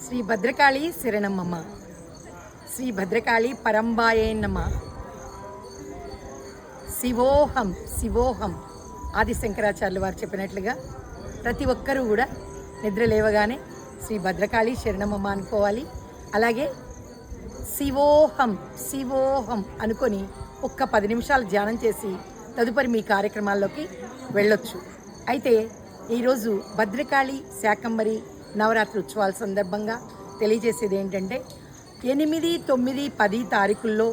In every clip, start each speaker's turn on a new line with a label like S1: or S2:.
S1: శ్రీ భద్రకాళి శరణమ్మ. శ్రీ భద్రకాళి పరంబాయే నమ. శివోహం శివోహం. ఆది శంకరాచార్యులు వారు చెప్పినట్లుగా ప్రతి ఒక్కరూ కూడా నిద్ర లేవగానే శ్రీ భద్రకాళి శరణమ్మ అనుకోవాలి. అలాగే శివోహం శివోహం అనుకొని ఒక్క 10 నిమిషాలు ధ్యానం చేసి తదుపరి మీ కార్యక్రమాల్లోకి వెళ్ళొచ్చు. అయితే ఈరోజు భద్రకాళి శాకంబరి నవరాత్రి ఉత్సవాల సందర్భంగా తెలియజేసేది ఏంటంటే 8, 9, 10 తారీఖుల్లో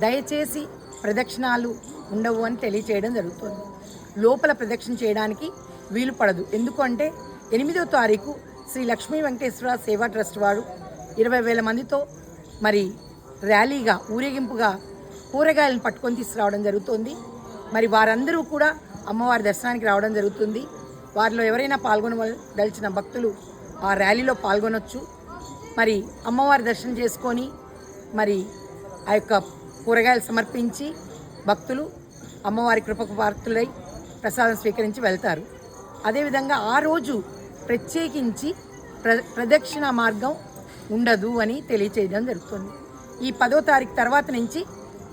S1: దయచేసి ప్రదక్షిణాలు ఉండవు అని తెలియచేయడం జరుగుతుంది. లోపల ప్రదక్షిణ చేయడానికి వీలు పడదు. ఎందుకు అంటే 8వ తారీఖు శ్రీ లక్ష్మీ వెంకటేశ్వర సేవా ట్రస్ట్ వారు 20,000 మందితో మరి ర్యాలీగా ఊరేగింపుగా కూరగాయలను పట్టుకొని తీసుకురావడం జరుగుతుంది. మరి వారందరూ కూడా అమ్మవారి దర్శనానికి రావడం జరుగుతుంది. వారిలో ఎవరైనా పాల్గొనదలిచిన భక్తులు ఆ ర్యాలీలో పాల్గొనవచ్చు. మరి అమ్మవారి దర్శనం చేసుకొని మరి ఆ యొక్క కూరగాయలు సమర్పించి భక్తులు అమ్మవారి కృపకు పాత్రులై ప్రసాదం స్వీకరించి వెళ్తారు. అదేవిధంగా ఆ రోజు ప్రత్యేకించి ప్రదక్షిణ మార్గం ఉండదు అని తెలియచేయడం జరుగుతుంది. ఈ 10వ తారీఖు తర్వాత నుంచి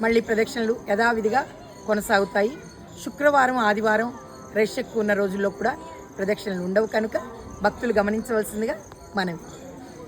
S1: మళ్ళీ ప్రదక్షిణలు యథావిధిగా కొనసాగుతాయి. శుక్రవారం, ఆదివారం రష్ ఎక్కువ ఉన్న రోజుల్లో కూడా ప్రదక్షిణలు ఉండవు కనుక భక్తులు గమనించవలసిందిగా మనవి.